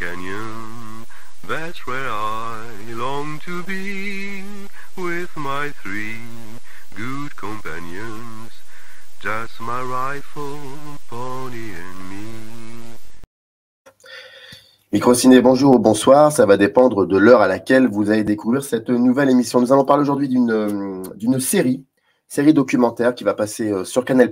Canyon. That's where I long to be, with my three good companions, just my rifle, pony and me. Microciné, bonjour ou bonsoir, ça va dépendre de l'heure à laquelle vous allez découvrir cette nouvelle émission. Nous allons parler aujourd'hui d'une série documentaire qui va passer sur Canal+,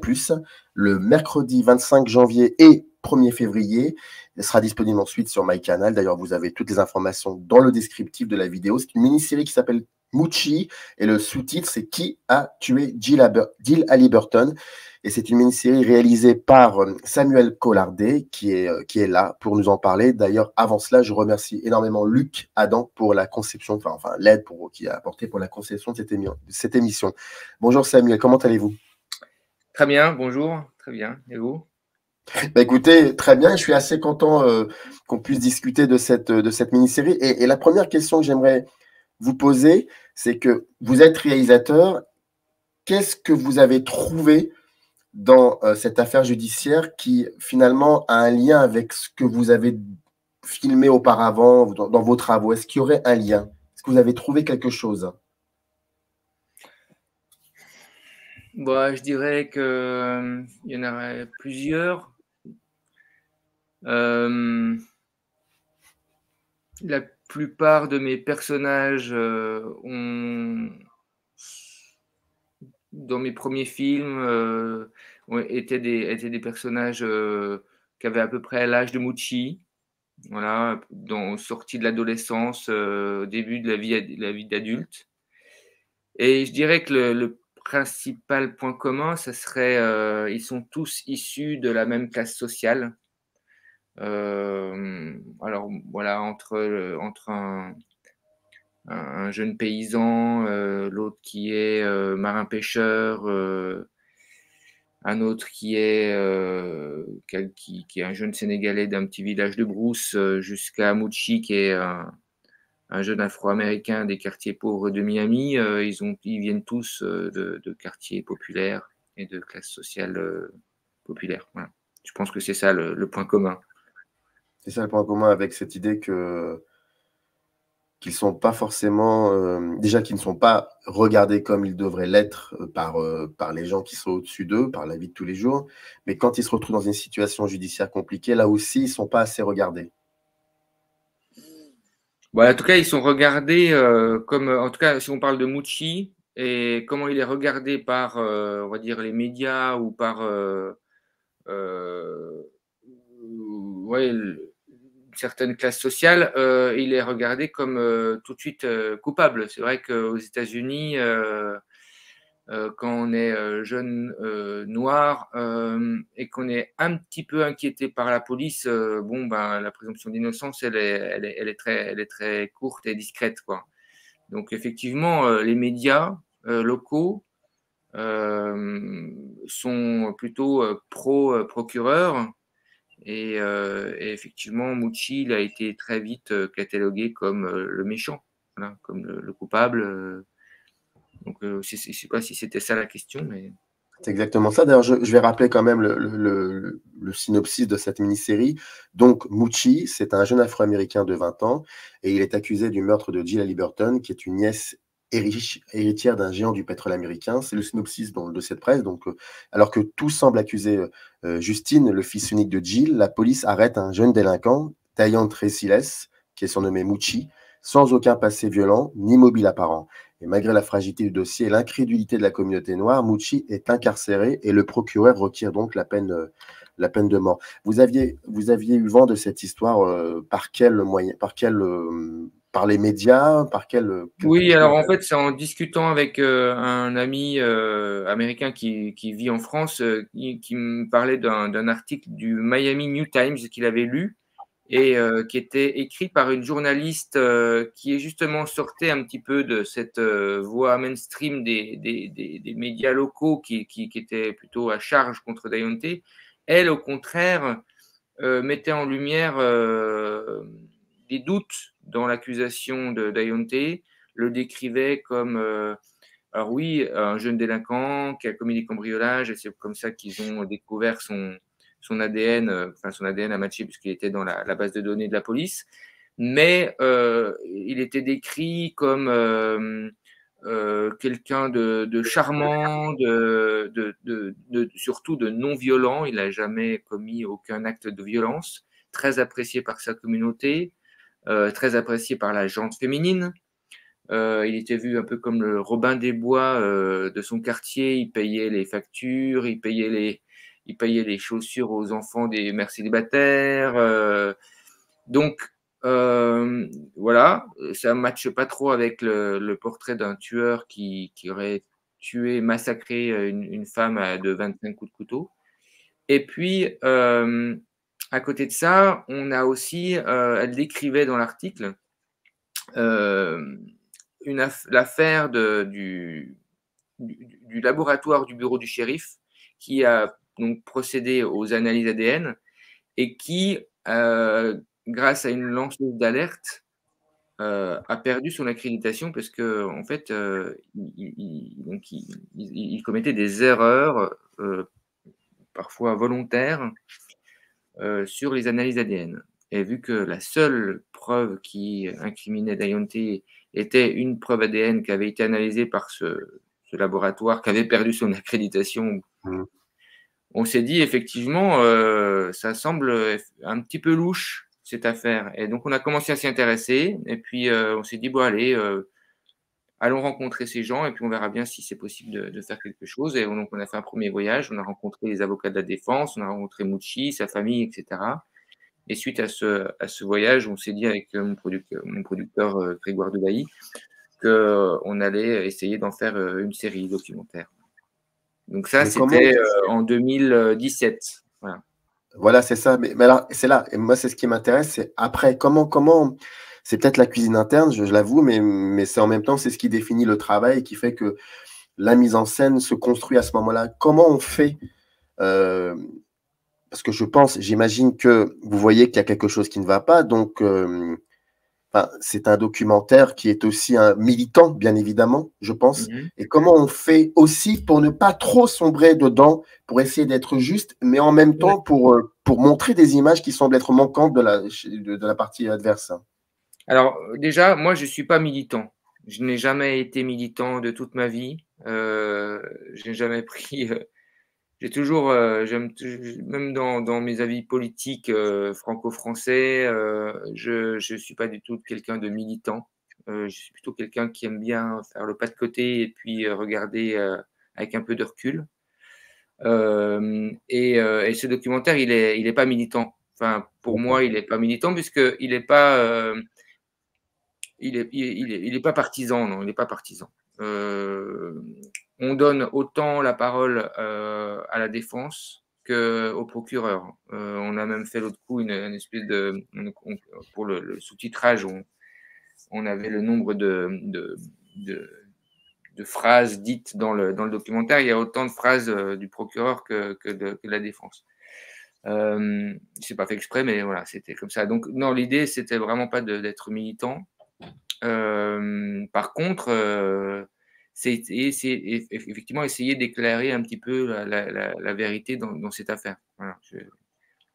le mercredi 25 janvier et 1er février. Elle sera disponible ensuite sur MyCanal. D'ailleurs, vous avez toutes les informations dans le descriptif de la vidéo. C'est une mini-série qui s'appelle Moochie et le sous-titre, c'est Qui a tué Jill Halliburton? Et c'est une mini-série réalisée par Samuel Collardet qui est là pour nous en parler. D'ailleurs, avant cela, je remercie énormément Luc Adam pour la conception, enfin l'aide qu'il a apporté pour la conception de cette émission. Bonjour Samuel, comment allez-vous? Très bien, bonjour, très bien. Et vous? Écoutez, très bien, je suis assez content qu'on puisse discuter de cette mini-série. Et la première question que j'aimerais vous poser, c'est que vous êtes réalisateur. Qu'est-ce que vous avez trouvé dans cette affaire judiciaire qui finalement a un lien avec ce que vous avez filmé auparavant dans vos travaux? Est-ce qu'il y aurait un lien? Est-ce que vous avez trouvé quelque chose? Je dirais qu'il y en aurait plusieurs. La plupart de mes personnages dans mes premiers films étaient des personnages qui avaient à peu près l'âge de Moochie, voilà, sortis de l'adolescence, début de la vie d'adulte. Et je dirais que le principal point commun, ça serait ils sont tous issus de la même classe sociale. Alors voilà, entre un jeune paysan, l'autre qui est marin-pêcheur, un autre qui est un jeune Sénégalais d'un petit village de brousse, jusqu'à Moochie qui est un jeune Afro-Américain des quartiers pauvres de Miami. Ils viennent tous de quartiers populaires et de classes sociales populaires. Voilà. Je pense que c'est ça le point commun. C'est ça le point commun avec cette idée qu'ils sont pas forcément, déjà qu'ils ne sont pas regardés comme ils devraient l'être par les gens qui sont au-dessus d'eux, par la vie de tous les jours, mais quand ils se retrouvent dans une situation judiciaire compliquée, là aussi, ils ne sont pas assez regardés. En tout cas, ils sont regardés en tout cas, si on parle de Moochie et comment il est regardé par, on va dire, les médias ou par certaines classes sociales, il est regardé comme tout de suite coupable. C'est vrai qu'aux États-Unis, quand on est jeune noir et qu'on est un petit peu inquiété par la police, la présomption d'innocence, elle est très courte et discrète, quoi. Donc effectivement, les médias locaux sont plutôt pro-procureur et effectivement, Moochie il a été très vite catalogué comme le méchant, voilà, comme le coupable. Donc, je ne sais pas si c'était ça la question, mais… C'est exactement ça. D'ailleurs, je vais rappeler quand même le synopsis de cette mini-série. Donc, Moochie, c'est un jeune Afro-Américain de 20 ans et il est accusé du meurtre de Jill Halliburton, qui est une nièce héritière d'un géant du pétrole américain. C'est le synopsis de cette presse. Donc, alors que tout semble accuser Justine, le fils unique de Jill, la police arrête un jeune délinquant, Tayan Tresiles, qui est surnommé Moochie, sans aucun passé violent ni mobile apparent. Et malgré la fragilité du dossier et l'incrédulité de la communauté noire, Moochie est incarcéré et le procureur requiert donc la peine de mort. Vous aviez eu vent de cette histoire par quel moyen, par les médias, Oui, alors en fait, c'est en discutant avec un ami américain qui vit en France, qui me parlait d'un article du Miami New Times qu'il avait lu et qui était écrit par une journaliste qui est justement sortait un petit peu de cette voie mainstream des médias locaux qui étaient plutôt à charge contre Dayonte. Elle, au contraire, mettait en lumière des doutes dans l'accusation de Dayonte, le décrivait comme, alors oui, un jeune délinquant qui a commis des cambriolages, et c'est comme ça qu'ils ont découvert son ADN, enfin son ADN a matché puisqu'il était dans la base de données de la police, mais il était décrit comme quelqu'un de charmant, surtout de non violent. Il n'a jamais commis aucun acte de violence, très apprécié par sa communauté, très apprécié par la gente féminine. Il était vu un peu comme le Robin des Bois de son quartier. Il payait les factures, il payait les chaussures aux enfants des mères célibataires. Donc, voilà, ça ne matche pas trop avec le portrait d'un tueur qui aurait tué, massacré une femme de 25 coups de couteau. Et puis, à côté de ça, on a aussi, elle décrivait dans l'article l'affaire du laboratoire du bureau du shérif qui a donc procédé aux analyses ADN et qui, grâce à une lanceuse d'alerte, a perdu son accréditation parce que en fait, il commettait des erreurs, parfois volontaires, sur les analyses ADN. Et vu que la seule preuve qui incriminait Dayonte était une preuve ADN qui avait été analysée par ce laboratoire qui avait perdu son accréditation, on s'est dit effectivement, ça semble un petit peu louche cette affaire. Et donc on a commencé à s'y intéresser. Et puis on s'est dit bon allez, allons rencontrer ces gens et puis on verra bien si c'est possible de faire quelque chose. Et donc on a fait un premier voyage. On a rencontré les avocats de la défense, on a rencontré Mucci, sa famille, etc. Et suite à ce voyage, on s'est dit avec mon producteur Grégoire Debailly qu'on allait essayer d'en faire une série documentaire. Donc ça, c'était en 2017. Voilà, c'est ça. Mais alors, c'est là. Et moi, c'est ce qui m'intéresse. C'est après, comment c'est peut-être la cuisine interne, je l'avoue, mais c'est en même temps, c'est ce qui définit le travail et qui fait que la mise en scène se construit à ce moment-là. Comment on fait parce que j'imagine que vous voyez qu'il y a quelque chose qui ne va pas. Donc, c'est un documentaire qui est aussi un militant, bien évidemment, je pense. Et comment on fait aussi pour ne pas trop sombrer dedans, pour essayer d'être juste, mais en même temps pour montrer des images qui semblent être manquantes de la partie adverse. Alors, déjà, moi, je ne suis pas militant. Je n'ai jamais été militant de toute ma vie. Je n'ai jamais pris... J'ai toujours, même dans mes avis politiques franco-français, je ne suis pas du tout quelqu'un de militant. Je suis plutôt quelqu'un qui aime bien faire le pas de côté et puis regarder avec un peu de recul. Et ce documentaire, il est pas militant. Enfin, pour moi, il n'est pas militant puisqu'il n'est pas, il est pas partisan. Non, il n'est pas partisan. On donne autant la parole à la défense qu'au procureur. On a même fait l'autre coup une espèce de... Pour le sous-titrage, on avait le nombre de phrases dites dans le documentaire. Il y a autant de phrases du procureur que de la défense. C'est pas fait exprès, mais voilà, c'était comme ça. Donc, non, l'idée, c'était vraiment pas d'être militant. Par contre... c'est effectivement essayer d'éclairer un petit peu la vérité dans cette affaire. Voilà.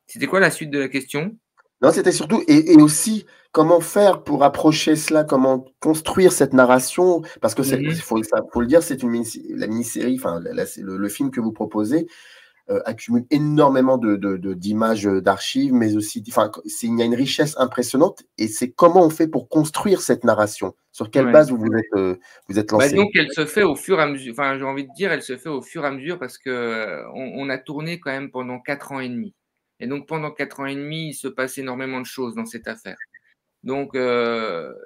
C'était quoi la suite de la question? Non, c'était surtout, et aussi, comment faire pour approcher cela, comment construire cette narration, parce que faut le dire, c'est la mini-série, enfin, le film que vous proposez accumule énormément d'images, d'archives, mais aussi, il y a une richesse impressionnante, et c'est comment on fait pour construire cette narration, sur quelle base vous êtes lancé? Donc, elle se fait au fur et à mesure, enfin, j'ai envie de dire, elle se fait au fur et à mesure parce qu'on a tourné quand même pendant 4 ans et demi. Et donc, pendant 4 ans et demi, il se passe énormément de choses dans cette affaire. Donc,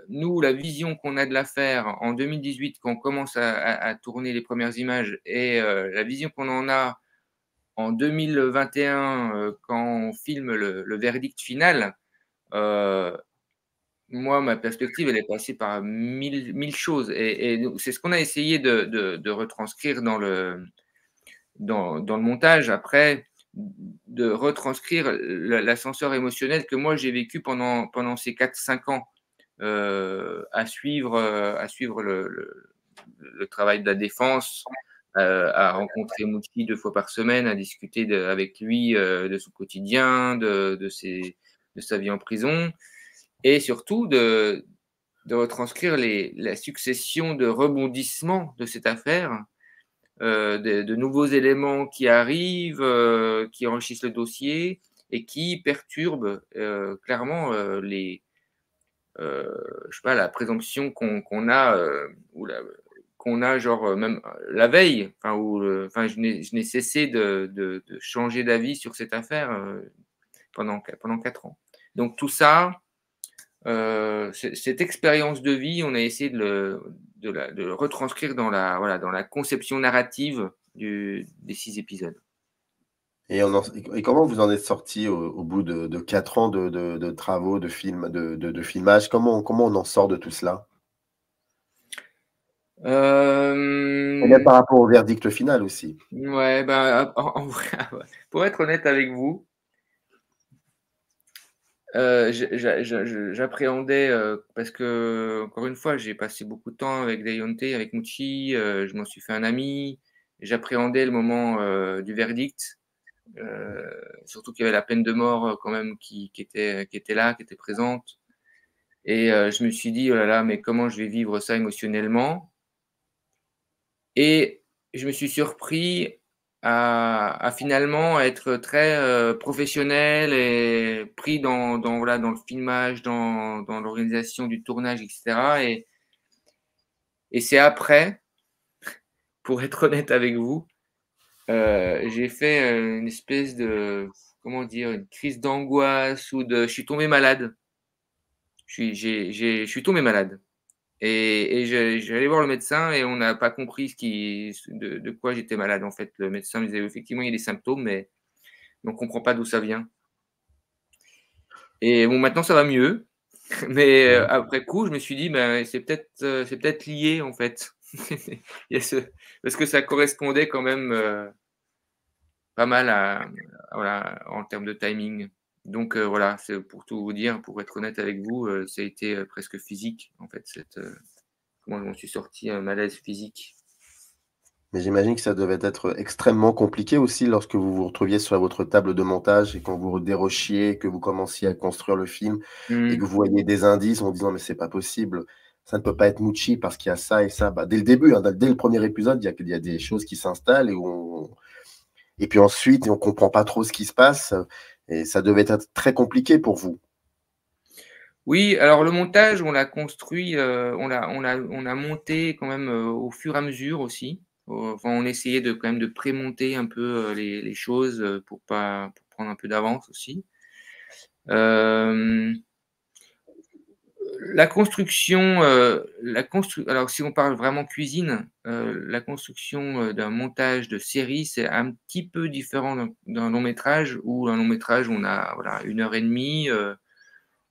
nous, la vision qu'on a de l'affaire en 2018, quand on commence à tourner les premières images, et la vision qu'on en a en 2021, quand on filme le verdict final, moi, ma perspective, elle est passée par mille choses. Et c'est ce qu'on a essayé de retranscrire dans le montage. Après, de retranscrire l'ascenseur émotionnel que moi, j'ai vécu pendant ces 4-5 ans à suivre le travail de la défense, à rencontrer Mouchi 2 fois par semaine, à discuter avec lui de son quotidien, de sa vie en prison, et surtout de retranscrire la succession de rebondissements de cette affaire, de nouveaux éléments qui arrivent, qui enrichissent le dossier et qui perturbent clairement je sais pas, la présomption qu'on a, qu'on a genre même la veille, je n'ai cessé de changer d'avis sur cette affaire pendant 4 ans. Donc tout ça, cette expérience de vie, on a essayé de le retranscrire dans la conception narrative des 6 épisodes. Et comment vous en êtes sorti au bout de 4 ans de travaux, de filmage? Comment on en sort de tout cela? Et même par rapport au verdict final aussi. Ouais, en vrai, pour être honnête avec vous, j'appréhendais, parce que, encore une fois, j'ai passé beaucoup de temps avec Deontay, avec Mouchi, je m'en suis fait un ami. J'appréhendais le moment du verdict, surtout qu'il y avait la peine de mort quand même qui était là, qui était présente. Et je me suis dit, oh là là, mais comment je vais vivre ça émotionnellement? Et je me suis surpris à finalement être très professionnel et pris dans le filmage, dans l'organisation du tournage, etc. Et c'est après, pour être honnête avec vous, j'ai fait une espèce de, comment dire, une crise d'angoisse ou je suis tombé malade. Je suis tombé malade. Et j'allais voir le médecin et on n'a pas compris de quoi j'étais malade, en fait. Le médecin me disait effectivement il y a des symptômes, mais on ne comprend pas d'où ça vient. Et bon, maintenant ça va mieux, mais après coup, je me suis dit c'est peut-être lié, en fait. Parce que ça correspondait quand même pas mal en termes de timing. Donc voilà, c'est pour tout vous dire, pour être honnête avec vous, ça a été presque physique, en fait, comment je m'en suis sorti, un malaise physique. Mais j'imagine que ça devait être extrêmement compliqué aussi lorsque vous vous retrouviez sur votre table de montage et quand vous dérochiez, que vous commenciez à construire le film et que vous voyez des indices en disant mais c'est pas possible, ça ne peut pas être Mouchi parce qu'il y a ça et ça. Dès le début, dès le premier épisode, il y a des choses qui s'installent et puis ensuite on comprend pas trop ce qui se passe et ça devait être très compliqué pour vous. Oui, alors le montage, on l'a construit, on a monté quand même au fur et à mesure aussi. Enfin, on essayait quand même de prémonter un peu les choses pour prendre un peu d'avance aussi. La construction, alors si on parle vraiment cuisine, la construction d'un montage de série, c'est un petit peu différent d'un long métrage, où un long métrage, on a 1h30,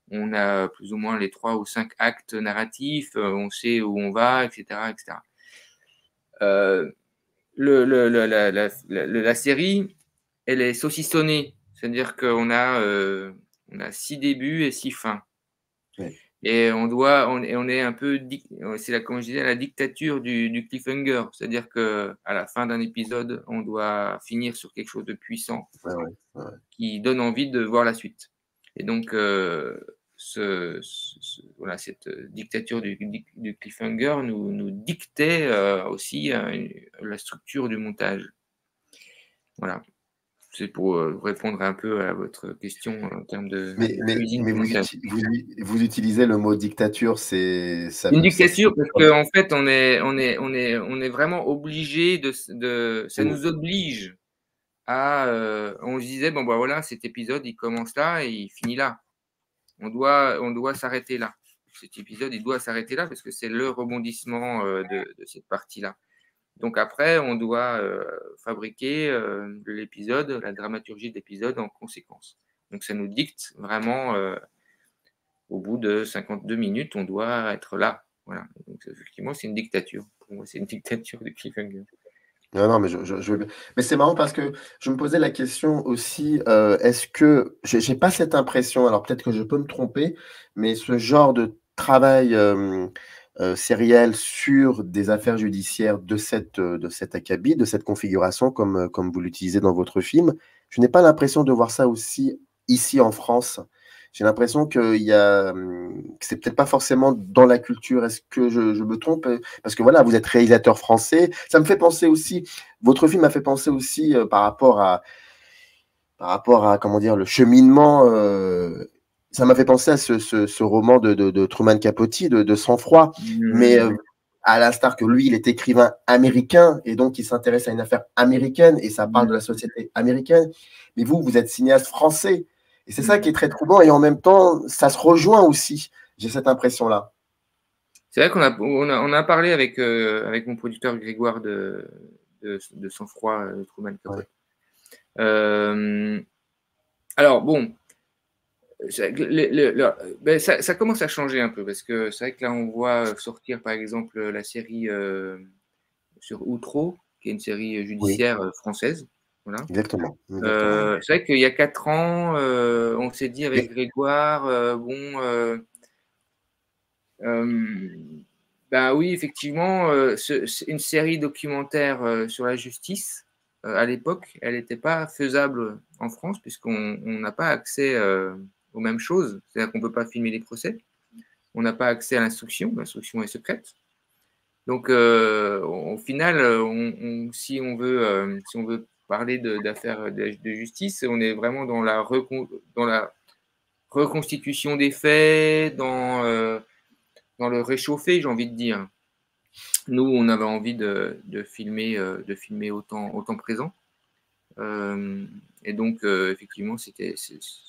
on a plus ou moins les 3 ou 5 actes narratifs, on sait où on va, etc. etc. La série, elle est saucissonnée, c'est-à-dire qu'on a 6 débuts et 6 fins. Oui. Et on est un peu, c'est comme je disais, la dictature du cliffhanger, c'est-à-dire qu'à la fin d'un épisode, on doit finir sur quelque chose de puissant qui donne envie de voir la suite. Et donc, cette dictature du cliffhanger nous dictait aussi la structure du montage. Voilà. C'est pour répondre un peu à votre question en termes de cuisine. Mais vous utilisez le mot dictature, c'est ça. Une dictature parce qu'en fait, on est vraiment obligé ça nous oblige à. On se disait bon voilà, cet épisode il commence là et il finit là. On doit s'arrêter là. Cet épisode il doit s'arrêter là parce que c'est le rebondissement de cette partie-là. Donc après, on doit fabriquer l'épisode, la dramaturgie de l'épisode en conséquence. Donc ça nous dicte vraiment, au bout de 52 minutes, on doit être là. Voilà. Donc effectivement, c'est une dictature. Pour moi, c'est une dictature du cliffhanger. Non, mais mais c'est marrant parce que je me posais la question aussi, est-ce que j'ai pas cette impression, alors peut-être que je peux me tromper, mais ce genre de travail sériel sur des affaires judiciaires de cet acabit, de cette configuration, comme vous l'utilisez dans votre film. Je n'ai pas l'impression de voir ça aussi ici en France. J'ai l'impression que c'est peut-être pas forcément dans la culture. Est-ce que je me trompe? Parce que voilà, vous êtes réalisateur français. Ça me fait penser aussi, votre film m'a fait penser aussi par rapport à comment dire, le cheminement. Ça m'a fait penser à ce roman de Truman Capote, de Sang-froid. Mais à l'instar que lui, il est écrivain américain et donc il s'intéresse à une affaire américaine et ça parle de la société américaine. Mais vous êtes cinéaste français. Et c'est ça qui est très troublant et en même temps, ça se rejoint aussi. J'ai cette impression-là. C'est vrai qu'on a parlé avec mon producteur Grégoire de Sang-froid, Truman Capote. Ouais. Alors bon, ça commence à changer un peu parce que c'est vrai que là on voit sortir par exemple la série sur Outreau, qui est une série judiciaire française. Voilà. Exactement. C'est vrai qu'il y a 4 ans, on s'est dit avec Grégoire, ben oui, effectivement, une série documentaire sur la justice, à l'époque, elle n'était pas faisable en France puisqu'on n'a pas accès aux mêmes choses. C'est-à-dire qu'on ne peut pas filmer les procès. On n'a pas accès à l'instruction. L'instruction est secrète. Donc, au final, si on veut parler d'affaires de justice, on est vraiment dans la reconstitution des faits, dans le réchauffé, j'ai envie de dire. Nous, on avait envie de filmer au temps présent. Et donc, effectivement, ce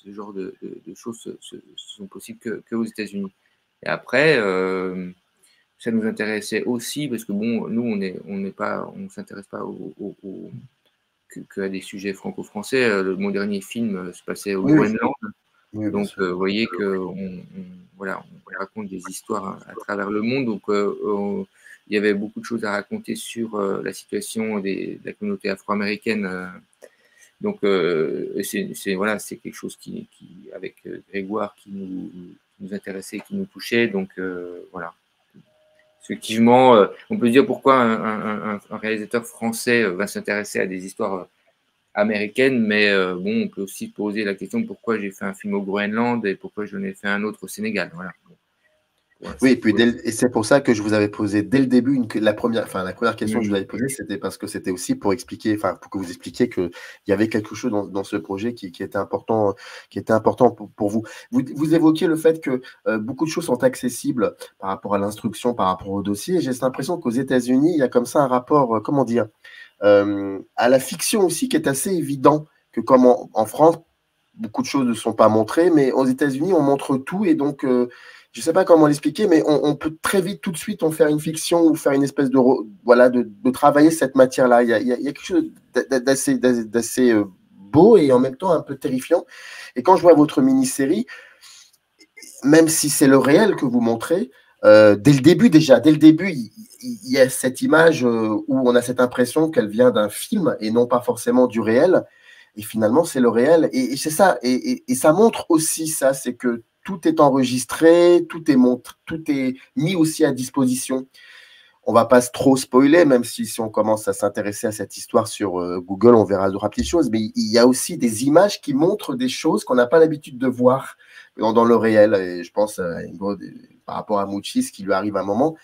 genre de choses sont possibles que aux États-Unis. Et après, ça nous intéressait aussi parce que bon, nous, on s'intéresse pas qu'à des sujets franco-français. Mon dernier film se passait au Groenland. Oui, donc, vous voyez qu'on raconte des histoires à travers le monde. Donc, il y avait beaucoup de choses à raconter sur la situation de la communauté afro-américaine. Donc, c'est quelque chose qui avec Grégoire, qui nous intéressait, qui nous touchait. Donc, voilà. Effectivement, on peut dire pourquoi un réalisateur français va s'intéresser à des histoires américaine, mais bon, on peut aussi poser la question de pourquoi j'ai fait un film au Groenland et pourquoi je n'ai fait un autre au Sénégal. Voilà. Ouais, oui, et c'est pour ça que je vous avais posé dès le début la première question que je vous avais posée, c'était parce que c'était aussi pour expliquer, pour que vous expliquiez qu'il y avait quelque chose dans ce projet qui était important, pour vous. Vous évoquiez le fait que beaucoup de choses sont accessibles par rapport à l'instruction, par rapport au dossier. J'ai cette impression qu'aux États-Unis, il y a comme ça un rapport, comment dire, à la fiction aussi qui est assez évident, que comme en France, beaucoup de choses ne sont pas montrées, mais aux États-Unis, on montre tout et donc je ne sais pas comment l'expliquer, mais on peut très vite, tout de suite, faire une fiction ou faire une espèce de travailler cette matière-là. Il y a quelque chose d'assez beau et en même temps un peu terrifiant. Et quand je vois votre mini-série, même si c'est le réel que vous montrez, dès le début, il y a cette image où on a cette impression qu'elle vient d'un film et non pas forcément du réel. Et finalement, c'est le réel. Et c'est ça. Et ça montre aussi ça, c'est que tout est enregistré, tout est mis aussi à disposition. On ne va pas trop spoiler, même si on commence à s'intéresser à cette histoire sur Google, on verra de petites choses. Mais il y a aussi des images qui montrent des choses qu'on n'a pas l'habitude de voir dans le réel. Et je pense par rapport à Mouchi, ce qui lui arrive à un moment.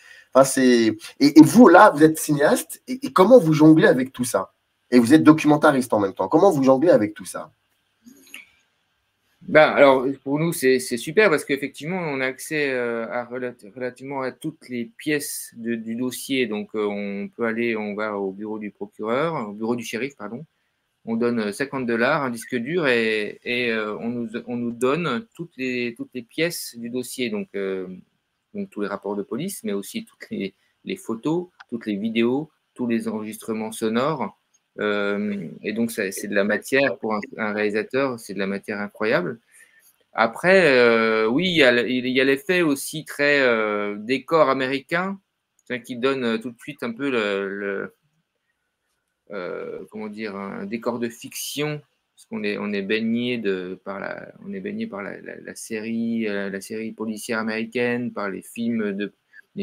Et vous, là, vous êtes cinéaste. Et comment vous jonglez avec tout ça? Et vous êtes documentariste en même temps. Comment vous jonglez avec tout ça? Alors, pour nous, c'est super parce qu'effectivement, on a accès relativement à toutes les pièces du dossier. Donc, on va au bureau du procureur, au bureau du shérif, pardon. On donne $50, un disque dur et on nous donne toutes les pièces du dossier. Donc, tous les rapports de police, mais aussi toutes les photos, toutes les vidéos, tous les enregistrements sonores. Et donc, c'est de la matière pour un réalisateur, c'est de la matière incroyable. Après, oui, il y a l'effet aussi très décor américain, qui donne tout de suite un peu comment dire, un décor de fiction, parce qu'on est baigné par la série policière américaine, par les films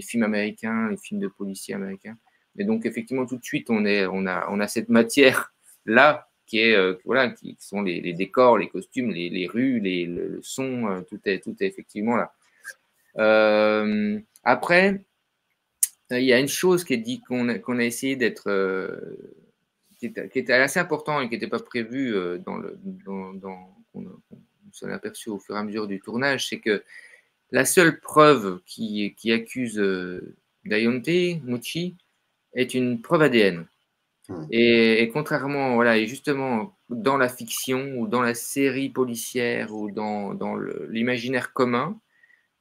films américains, les films de policiers américains. Et donc, effectivement, tout de suite, on a cette matière-là qui sont les décors, les costumes, les rues, le son, tout est effectivement là. Après, il y a une chose qui est dit qu'on a essayé d'être, qui était assez important et qui n'était pas prévu on s'en est aperçu au fur et à mesure du tournage, c'est que la seule preuve qui accuse Dayonte Muchi est une preuve ADN. Et contrairement, voilà, et justement, dans la fiction ou dans la série policière ou dans l'imaginaire commun,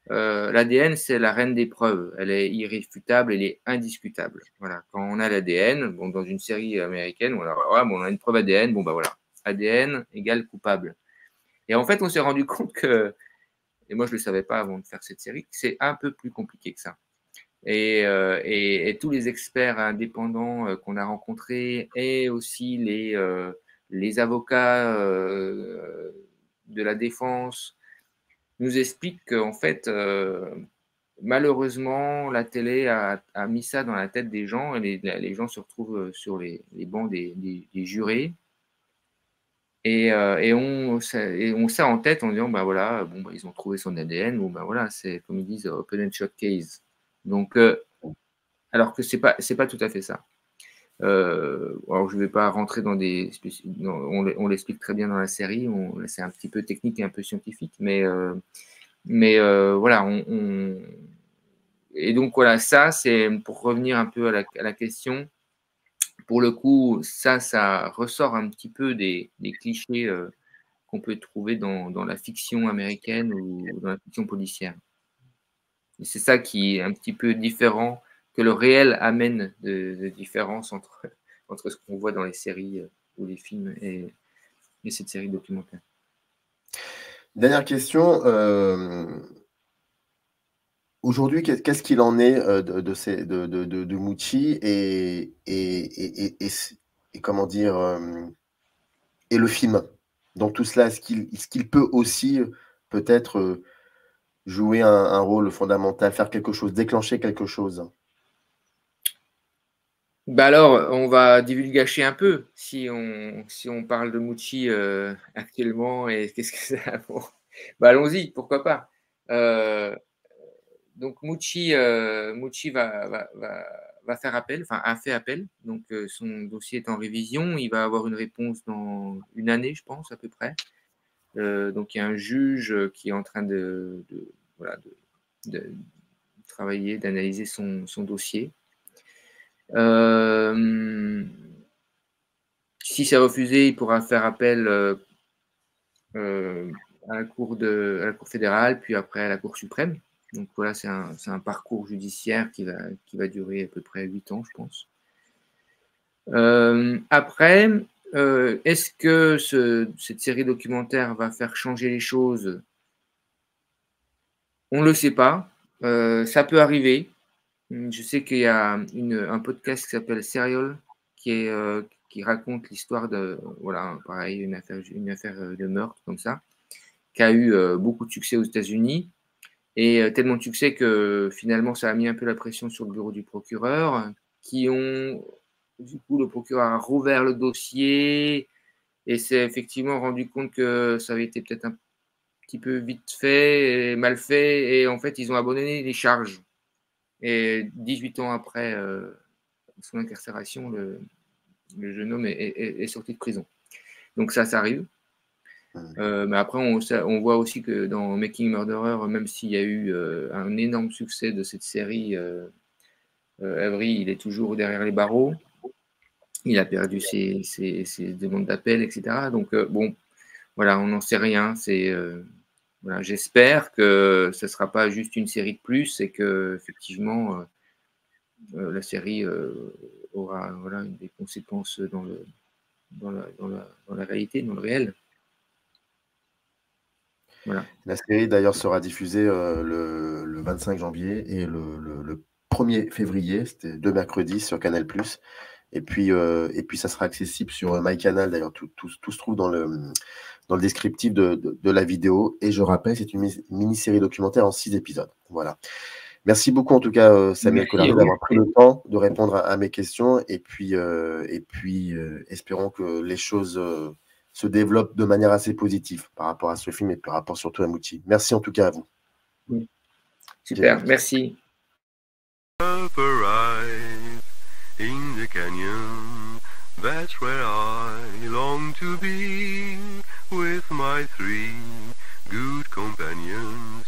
l'ADN, c'est la reine des preuves. Elle est irréfutable, elle est indiscutable. Voilà. Quand on a l'ADN, bon, dans une série américaine, on a une preuve ADN, bon, bah voilà, ADN égale coupable. Et en fait, on s'est rendu compte que, et moi je ne le savais pas avant de faire cette série, que c'est un peu plus compliqué que ça. Et tous les experts indépendants qu'on a rencontrés et aussi les avocats de la défense nous expliquent qu'en fait, malheureusement, la télé a mis ça dans la tête des gens et les gens se retrouvent sur les bancs des jurés. Et on ça en tête en disant, bah voilà, bon, bah, ils ont trouvé son ADN, ou bah voilà, c'est comme ils disent, open and shut case. Donc, alors que c'est pas tout à fait ça. Alors je ne vais pas rentrer dans on l'explique très bien dans la série, c'est un petit peu technique et un peu scientifique, mais voilà, et donc voilà, ça c'est pour revenir un peu à la question. Pour le coup, ça ressort un petit peu des clichés qu'on peut trouver dans la fiction américaine ou dans la fiction policière. Et c'est ça qui est un petit peu différent, que le réel amène de différence entre ce qu'on voit dans les séries ou les films et cette série documentaire. Dernière question. Aujourd'hui, qu'est-ce qu'il en est de Muchi et comment dire, et le film? Dans tout cela, est-ce qu'il peut aussi peut-être jouer un rôle fondamental, faire quelque chose, déclencher quelque chose? Bah alors, on va divulgacher un peu si on parle de Muchi actuellement et qu'est-ce que ça pour... Bah allons-y, pourquoi pas. Donc Muchi va faire appel, enfin a fait appel. Donc son dossier est en révision. Il va avoir une réponse dans une année, je pense, à peu près. Donc il y a un juge qui est en train de travailler, d'analyser son dossier. Si c'est refusé, il pourra faire appel à la Cour fédérale, puis après à la Cour suprême. Donc voilà, c'est un parcours judiciaire qui va durer à peu près 8 ans, je pense. Après, est-ce que cette série documentaire va faire changer les choses? On ne le sait pas. Ça peut arriver. Je sais qu'il y a un podcast qui s'appelle Serial qui raconte l'histoire de, voilà, pareil, une affaire de meurtre comme ça, qui a eu beaucoup de succès aux États-Unis. Et tellement de succès que finalement, ça a mis un peu la pression sur le bureau du procureur, du coup, le procureur a rouvert le dossier et s'est effectivement rendu compte que ça avait été peut-être un petit peu vite fait et mal fait. Et en fait, ils ont abandonné les charges. Et 18 ans après son incarcération, le jeune homme est sorti de prison. Donc ça arrive. Mais après, on voit aussi que dans Making Murderer, même s'il y a eu un énorme succès de cette série, Avery, il est toujours derrière les barreaux. Il a perdu ses demandes d'appel, etc. Donc, bon, voilà, on n'en sait rien. Voilà, j'espère que ce ne sera pas juste une série de plus et que, effectivement, la série aura des conséquences dans la réalité, dans le réel. Voilà. La série d'ailleurs sera diffusée le 25 janvier et le 1er février, c'était 2 mercredis sur Canal+. Et puis ça sera accessible sur MyCanal, d'ailleurs tout se trouve dans le descriptif de la vidéo. Et je rappelle, c'est une mini-série documentaire en 6 épisodes. Voilà. Merci beaucoup en tout cas, Samuel Collardo, d'avoir pris le temps de répondre à mes questions. Et puis espérons que les choses se développent de manière assez positive par rapport à ce film et par rapport surtout à Mucci. Merci en tout cas à vous. Super, merci. In the canyon, that's where I long to be, with my 3 good companions.